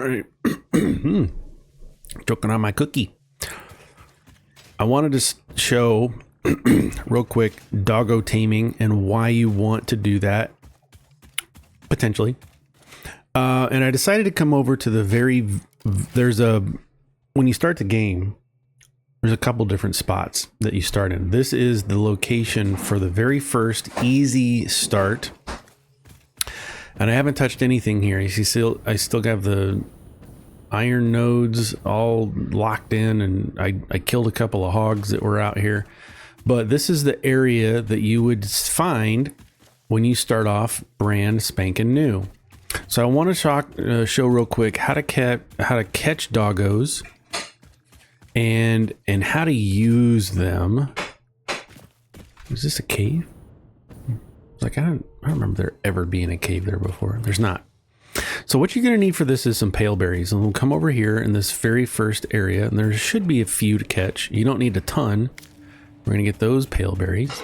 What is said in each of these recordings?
right. Choking on my cookie. I wanted to show real quick doggo taming and why you want to do that potentially. And I decided to come over to the when you start the game, there's a couple different spots that you start in. This is the location for the very first easy start. And I haven't touched anything here. You see, I still have the iron nodes all locked in, and I killed a couple of hogs that were out here. But this is the area that you would find when you start off brand spanking new. So I want to show real quick how to catch doggos and how to use them. Is this a cave? Like I don't remember there ever being a cave there before. There's not. So what you're going to need for this is some pale berries, and we'll come over here in this very first area, and there should be a few to catch. You don't need a ton. We're going to get those pale berries.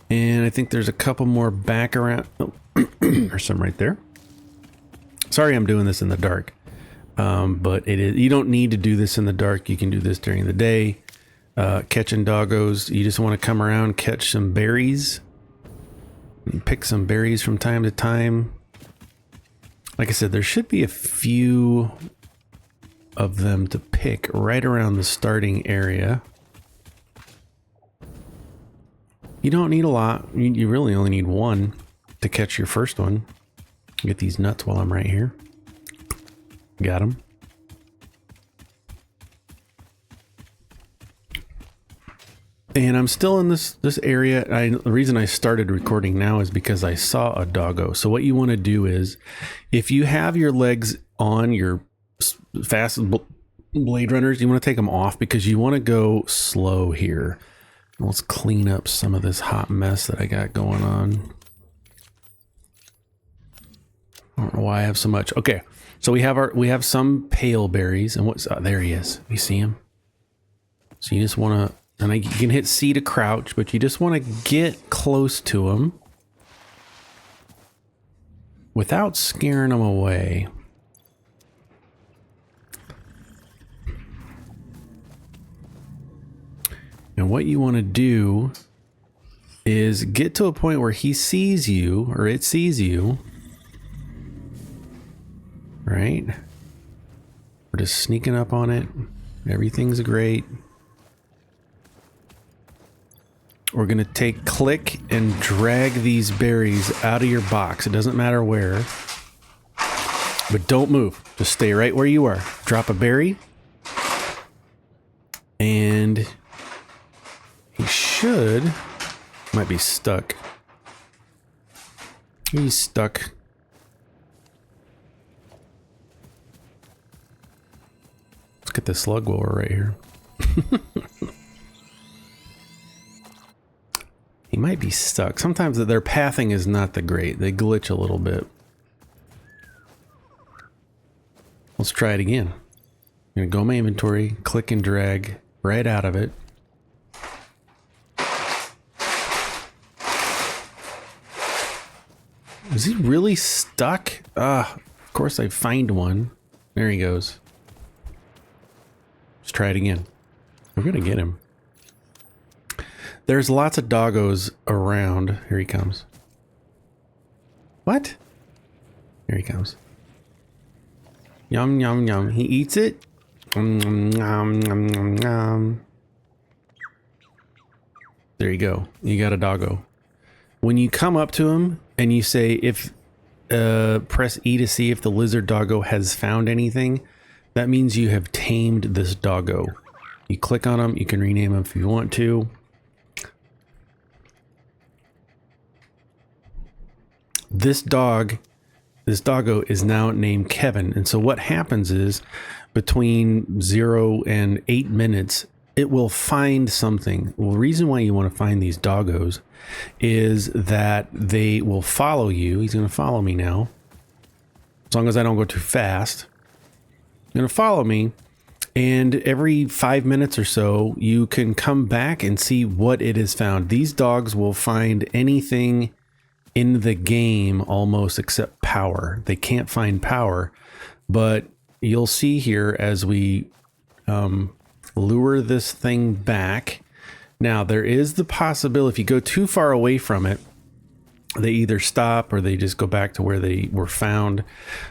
And I think there's a couple more back around. Oh, there's some right there. Sorry I'm doing this in the dark. But you don't need to do this in the dark. You can do this during the day. Catching doggos, you just want to come around, catch some berries, and pick some berries from time to time. Like I said, there should be a few of them to pick right around the starting area. You don't need a lot. You really only need one to catch your first one. Get these nuts while I'm right here. Got them. And I'm still in this area. The reason I started recording now is because I saw a doggo. So what you want to do is, if you have your legs on your fast blade runners, you want to take them off because you want to go slow here. Let's clean up some of this hot mess that I got going on. I don't know why I have so much. Okay, so we have some pale berries, and there he is. You see him? So you just want to. And you can hit C to crouch, but you just want to get close to them without scaring them away. And what you want to do is get to a point where he sees you, or it sees you. Right? We're just sneaking up on it. Everything's great. We're going to click and drag these berries out of your box. It doesn't matter where, but don't move. Just stay right where you are. Drop a berry, and he might be stuck. He's stuck. Let's get the slug while we're right here. He might be stuck. Sometimes their pathing is not the great. They glitch a little bit. Let's try it again. I'm going to go in my inventory, click and drag right out of it. Is he really stuck? Of course I find one. There he goes. Let's try it again. We're going to get him. There's lots of doggos around. Here he comes. What? Here he comes. Yum, yum, yum. He eats it. Yum, yum, yum, yum, yum. There you go. You got a doggo. When you come up to him and you say, press E to see if the lizard doggo has found anything, that means you have tamed this doggo. You click on him. You can rename him if you want to. This doggo is now named Kevin. And so what happens is between 0 and 8 minutes, it will find something. Well, the reason why you want to find these doggos is that they will follow you. He's going to follow me now. As long as I don't go too fast. He's going to follow me. And every 5 minutes or so, you can come back and see what it has found. These dogs will find anything in the game almost, except power. They can't find power, but you'll see here as we lure this thing back. Now there is the possibility if you go too far away from it, they either stop or they just go back to where they were found.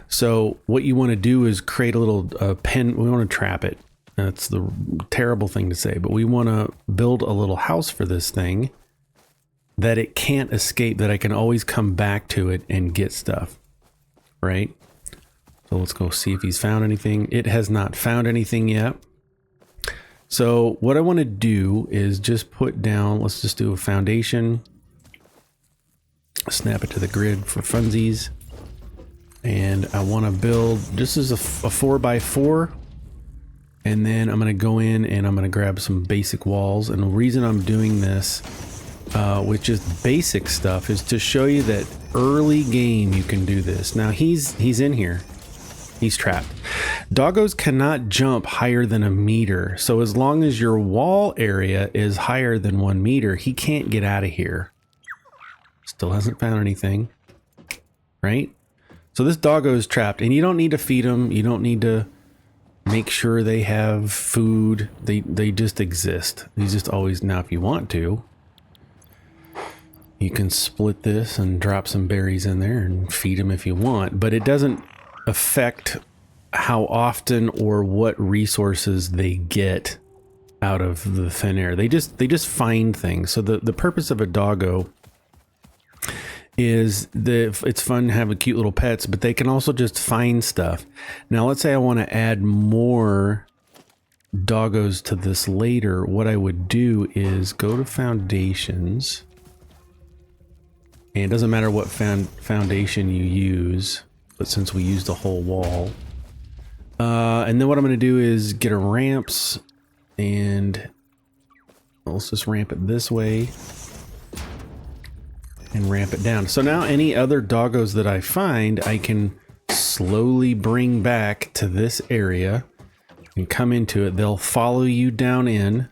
So what you want to do is create a little pen. We want to trap it. That's the terrible thing to say, but we want to build a little house for this thing that it can't escape, that I can always come back to it and get stuff, right? So let's go see if he's found anything. It has not found anything yet. So what I want to do is just put down, let's just do a foundation. Snap it to the grid for funsies. And I want to build, this is a 4x4. And then I'm going to go in and I'm going to grab some basic walls. And the reason I'm doing this with just basic stuff is to show you that early game you can do this. Now he's in here. He's trapped. Doggos cannot jump higher than a meter. So as long as your wall area is higher than 1 meter, he can't get out of here. Still hasn't found anything, right? So this doggo is trapped, and you don't need to feed them. You don't need to make sure they have food. They just exist. He's just always, now if you want to, you can split this and drop some berries in there and feed them if you want, but it doesn't affect how often or what resources they get out of the thin air. They just find things. So the purpose of a doggo is it's fun to have a cute little pets, but they can also just find stuff. Now let's say I want to add more doggos to this later. What I would do is go to foundations, and it doesn't matter what foundation you use, but since we used a whole wall, and then what I'm going to do is get a ramps, and let's just ramp it this way and ramp it down. So now any other doggos that I find, I can slowly bring back to this area and come into it. They'll follow you down in,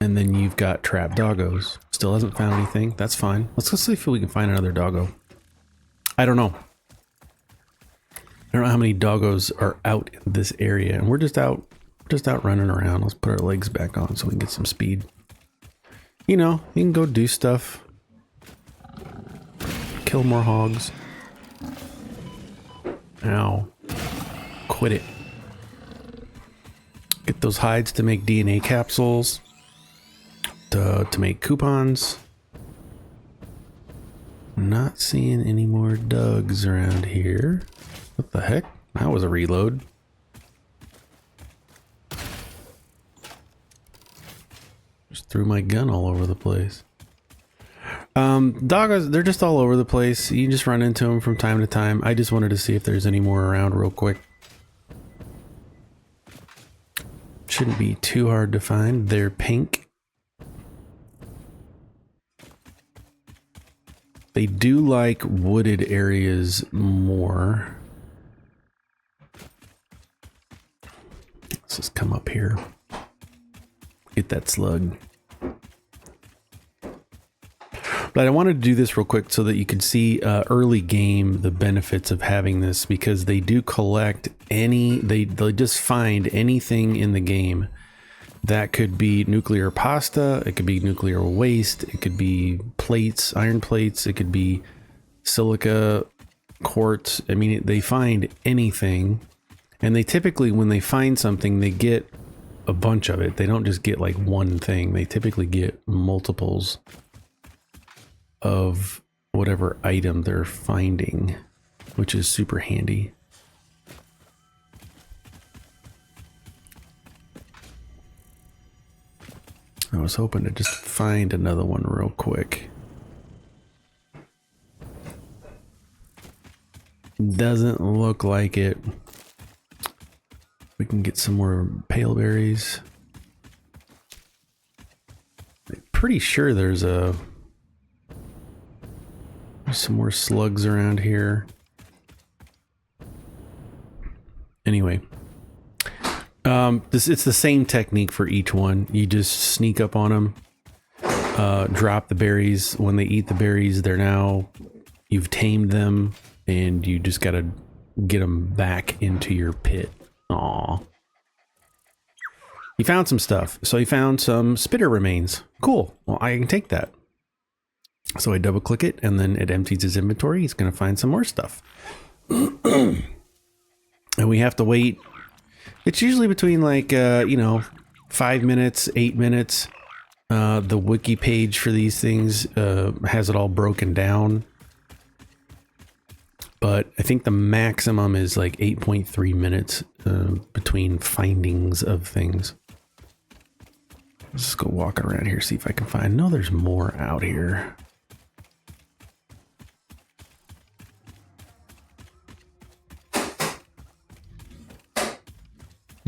and then you've got trapped doggos. Still hasn't found anything. That's fine. Let's go see if we can find another doggo. I don't know. I don't know how many doggos are out in this area, and we're just out running around. Let's put our legs back on so we can get some speed. You know, you can go do stuff. Kill more hogs. Ow. Quit it. Get those hides to make DNA capsules. To make coupons. Not seeing any more Dougs around here. What the heck? That was a reload. Just threw my gun all over the place. Doggos, they're just all over the place. You just run into them from time to time. I just wanted to see if there's any more around real quick. Shouldn't be too hard to find. They're pink. They do like wooded areas more. Let's just come up here. Get that slug. But I wanted to do this real quick so that you could see early game the benefits of having this, because they do collect they'll just find anything in the game. That could be nuclear pasta, it could be nuclear waste, it could be plates, iron plates, it could be silica, quartz. I mean, they find anything, and they typically, when they find something, they get a bunch of it. They don't just get like one thing, they typically get multiples of whatever item they're finding, which is super handy. I was hoping to just find another one real quick. Doesn't look like it. We can get some more pale berries. I'm pretty sure there's some more slugs around here. Anyway, it's the same technique for each one. You just sneak up on them. drop the berries. When they eat the berries, you've tamed them, and you just gotta get them back into your pit. Aw. He found some stuff. So he found some spitter remains. Cool. Well, I can take that. So I double click it, and then it empties his inventory. He's going to find some more stuff. And we have to wait. It's usually between 5 minutes, 8 minutes. The wiki page for these things has it all broken down. But I think the maximum is like 8.3 minutes between findings of things. Let's just go walk around here, see if I can find. No, there's more out here.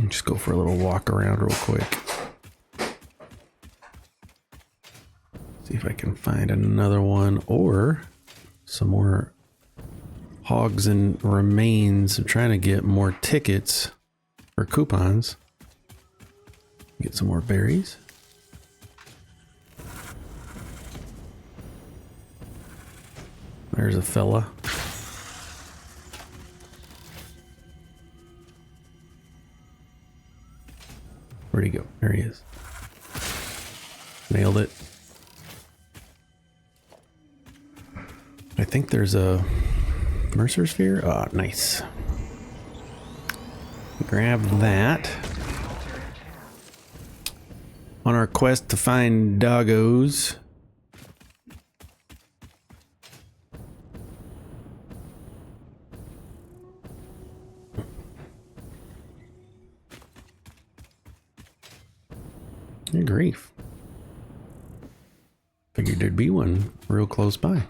Just go for a little walk around real quick. See if I can find another one or some more hogs and remains. I'm trying to get more tickets or coupons. Get some more berries. There's a fella. Where'd he go? There he is. Nailed it. I think there's a Mercer sphere. Oh, nice. Grab that. On our quest to find doggos. Good grief. Figured there'd be one real close by.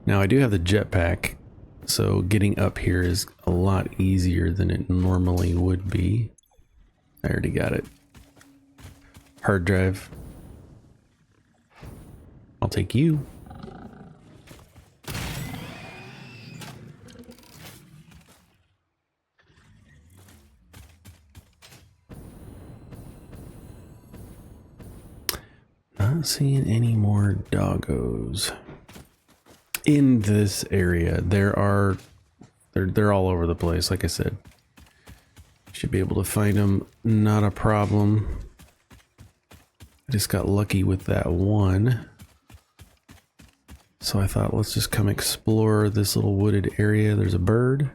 Now I do have the jetpack, so getting up here is a lot easier than it normally would be. I already got it. Hard drive. I'll take you. Not seeing any more doggos in this area. They're all over the place. Like I said, should be able to find them, not a problem. I just got lucky with that one, so I thought let's just come explore this little wooded area. There's a bird.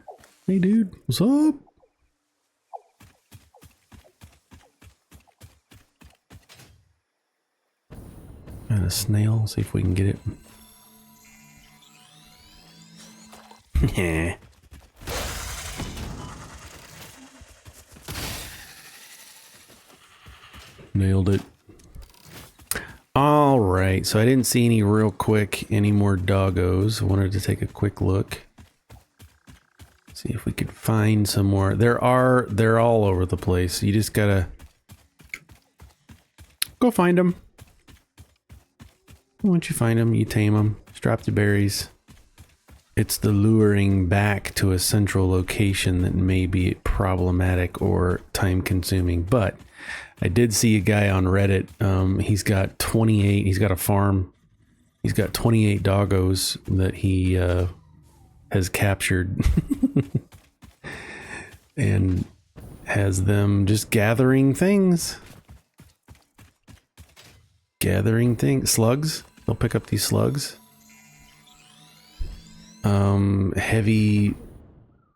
Hey dude, what's up? And a snail, see if we can get it. Yeah. Nailed it. All right, so I didn't see any real quick, any more doggos. Wanted to take a quick look. See if we could find some more. They're all over the place. You just gotta go find them. Once you find them, you tame them, drop the berries. It's the luring back to a central location that may be problematic or time consuming. But I did see a guy on Reddit. He's got 28, he's got a farm. He's got 28 doggos that he has captured and has them just gathering things. Slugs. They'll pick up these slugs.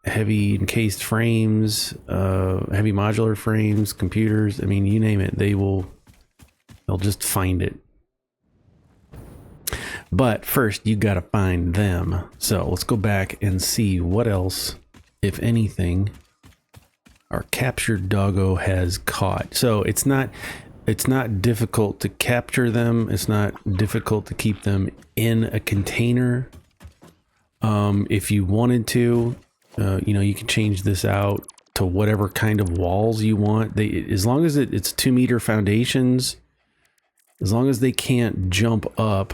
Heavy encased frames, heavy modular frames, computers. I mean, you name it, they'll just find it. But first you gotta find them. So let's go back and see what else, if anything, our captured doggo has caught. So it's not difficult to capture them. It's not difficult to keep them in a container. If you wanted to, you can change this out to whatever kind of walls you want. As long as it's 2 meter foundations, as long as they can't jump up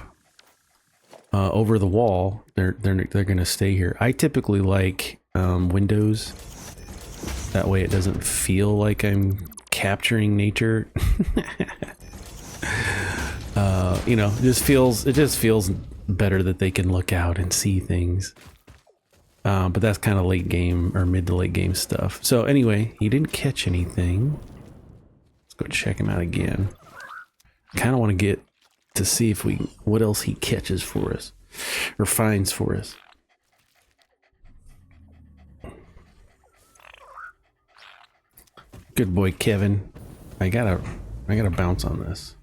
over the wall, they're going to stay here. I typically like windows. That way it doesn't feel like I'm capturing nature. You know, it just feels better that they can look out and see things. But that's kind of late game or mid to late game stuff. So anyway, he didn't catch anything. Let's go check him out again. Kind of want to get to see if what else he catches for us or finds for us. Good boy, Kevin. I gotta bounce on this.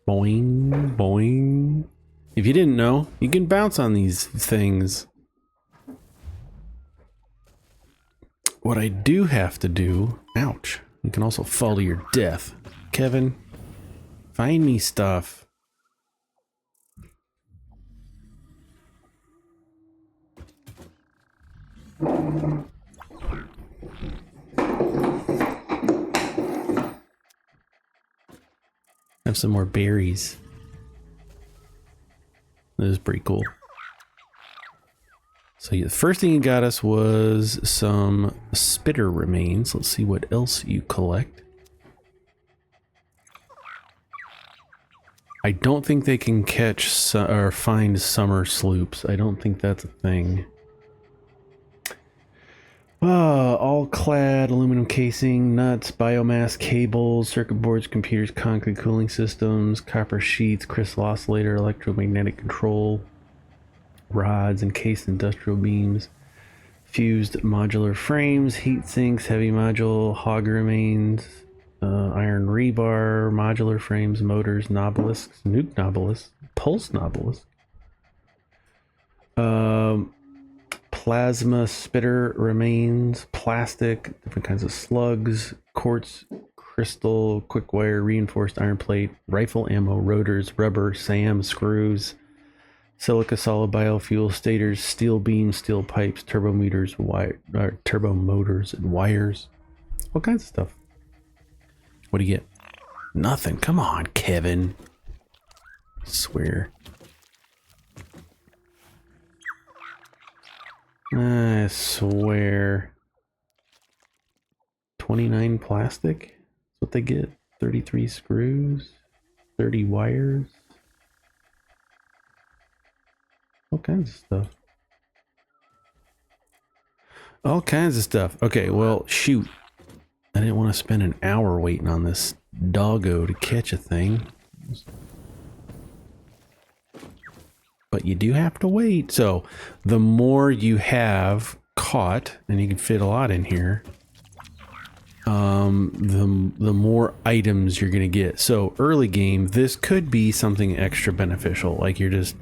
Boing, boing. If you didn't know, you can bounce on these things. What I do have to do, ouch, you can also fall to your death. Kevin, find me stuff. Have some more berries. That is pretty cool. So the first thing you got us was some spitter remains. Let's see what else you collect. I don't think they can catch or find summer sloops. I don't think that's a thing. All clad, aluminum casing, nuts, biomass cables, circuit boards, computers, concrete cooling systems, copper sheets, crystal oscillator, electromagnetic control, rods, encased industrial beams, fused modular frames, heat sinks, heavy module, hog remains, iron rebar, modular frames, motors, nobelisks, nuke nobelisks, pulse nobelisks, plasma spitter remains, plastic, different kinds of slugs, quartz, crystal, quick wire, reinforced iron plate, rifle ammo, rotors, rubber, SAM, screws, silica solid biofuel, stators, steel beams, steel pipes, turbo motors and wires. All kinds of stuff. What do you get? Nothing. Come on, Kevin. I swear. I swear. 29 plastic? That's what they get. 33 screws. 30 wires. All kinds of stuff. All kinds of stuff. Okay, well, shoot. I didn't want to spend an hour waiting on this doggo to catch a thing. But you do have to wait. So the more you have caught, and you can fit a lot in here, the more items you're going to get. So early game, this could be something extra beneficial. Like you're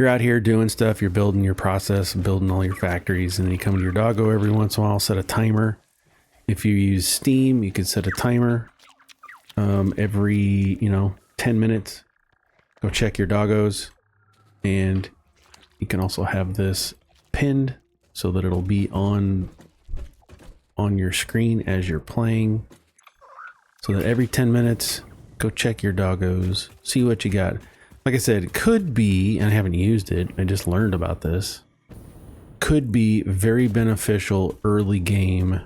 out here doing stuff, you're building your process, building all your factories, and then you come to your doggo every once in a while, set a timer. If you use Steam, you can set a timer every, 10 minutes. Go check your doggos, and you can also have this pinned so that it'll be on your screen as you're playing, so that every 10 minutes, go check your doggos, see what you got. Like I said, it could be, and I haven't used it, I just learned about this, could be very beneficial early game,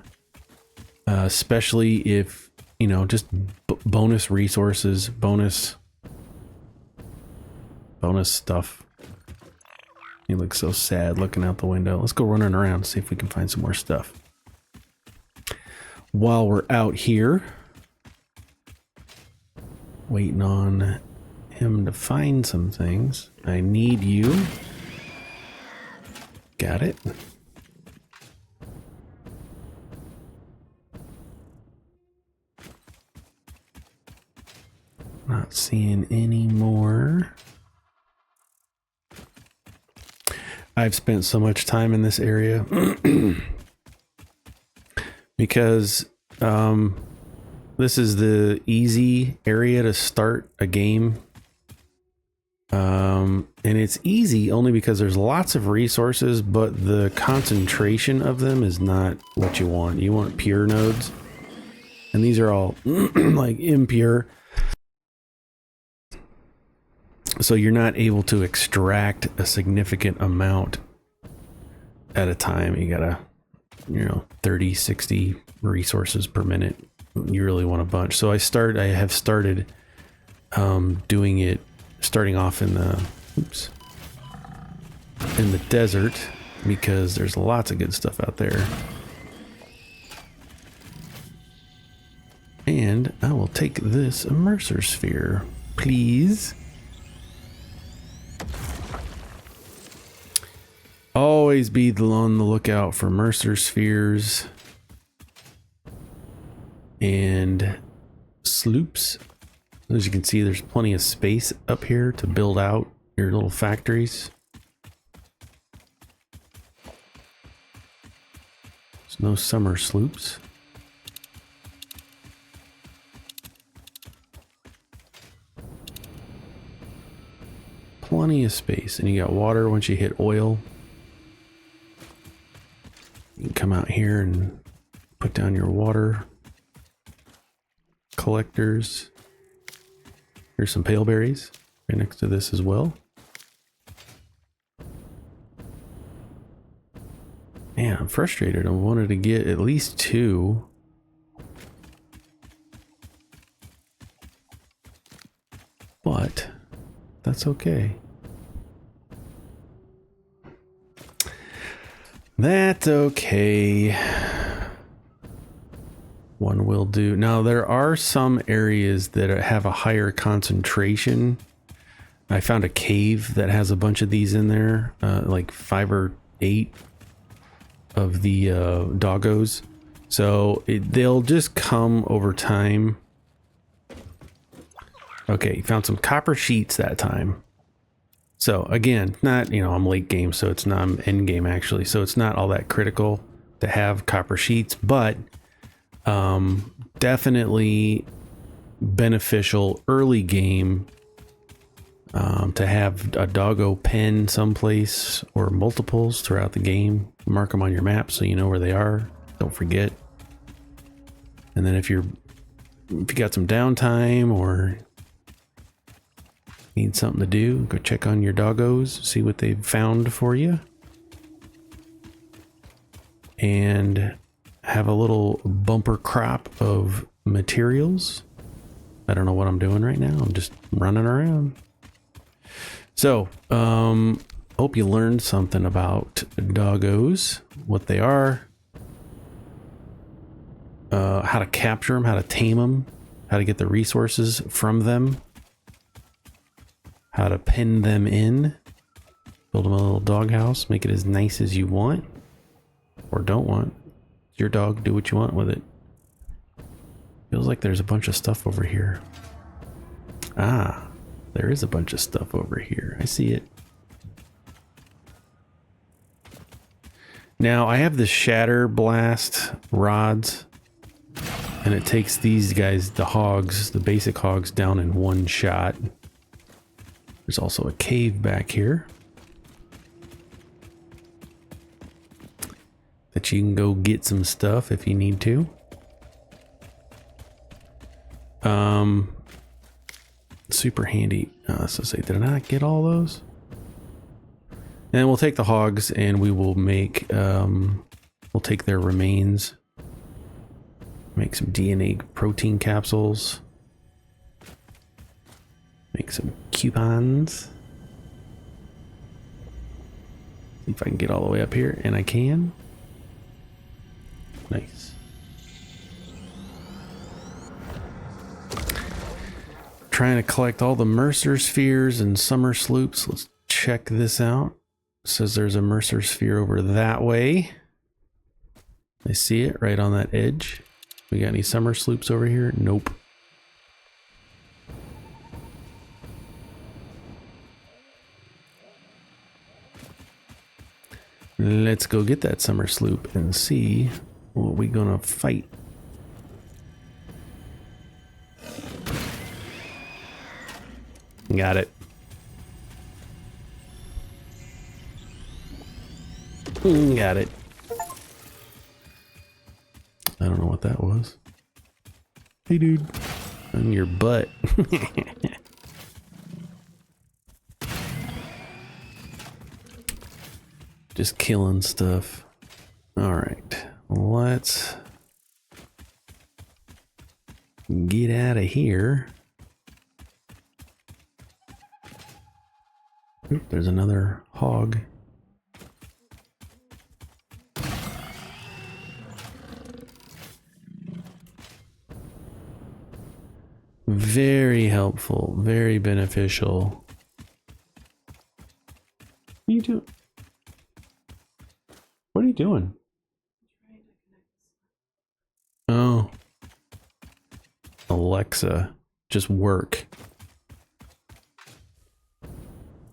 especially if, just bonus resources, bonus stuff. He looks so sad looking out the window. Let's go running around, see if we can find some more stuff. While we're out here, waiting on him to find some things, I need you. Got it. Not seeing any more. I've spent so much time in this area because this is the easy area to start a game. And it's easy only because there's lots of resources, but the concentration of them is not what you want. You want pure nodes, and these are all like impure. So you're not able to extract a significant amount at a time. You gotta, 30, 60 resources per minute you really want a bunch. So I have started doing it, starting off in the desert, because there's lots of good stuff out there. And I will take this immerser sphere, please. Always be on the lookout for immerser spheres and sloops. As you can see, there's plenty of space up here to build out your little factories. There's no summer sloops. Plenty of space, and you got water once you hit oil. You can come out here and put down your water collectors. Here's some pale berries right next to this as well. Man, I'm frustrated. I wanted to get at least 2. But that's okay. That's okay. One will do. Now, there are some areas that have a higher concentration. I found a cave that has a bunch of these in there, like 5 or 8 of the doggos. So they'll just come over time. Okay, found some copper sheets that time. So again, not, you know, I'm late game, so it's not, I'm end game actually. So it's not all that critical to have copper sheets, but definitely beneficial early game to have a doggo pen someplace or multiples throughout the game. Mark them on your map so you know where they are. Don't forget. And then if you got some downtime or need something to do, go check on your doggos, see what they've found for you, and have a little bumper crop of materials. I don't know what I'm doing right now. I'm just running around. So, hope you learned something about doggos, what they are, how to capture them, how to tame them, how to get the resources from them, how to pen them in, build them a little doghouse, make it as nice as you want or don't want. It's your dog, do what you want with it. Feels like there's a bunch of stuff over here. Ah, there is a bunch of stuff over here. I see it. Now I have the shatter blast rods, and it takes these guys, the hogs, the basic hogs, down in one shot. There's also a cave back here that you can go get some stuff if you need to. Super handy. So say, did I not get all those? And we'll take the hogs and we will make, we'll take their remains, make some DNA protein capsules, make some coupons. See if I can get all the way up here, and I can. Nice. Trying to collect all the Mercer spheres and summer sloops. Let's check this out. It says there's a Mercer sphere over that way. I see it right on that edge. We got any summer sloops over here? Nope. Let's go get that summer sloop and see what we gonna fight. Got it. Got it. I don't know what that was. Hey dude, on your butt. Just killing stuff. All right, let's get out of here. Oop, there's another hog. Very helpful, very beneficial. What are you doing? What are you doing? Oh. Alexa, just work.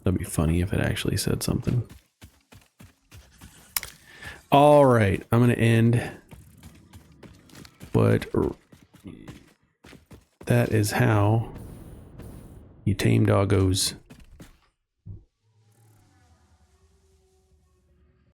That'd be funny if it actually said something. All right, I'm going to end. But that is how you tame doggos.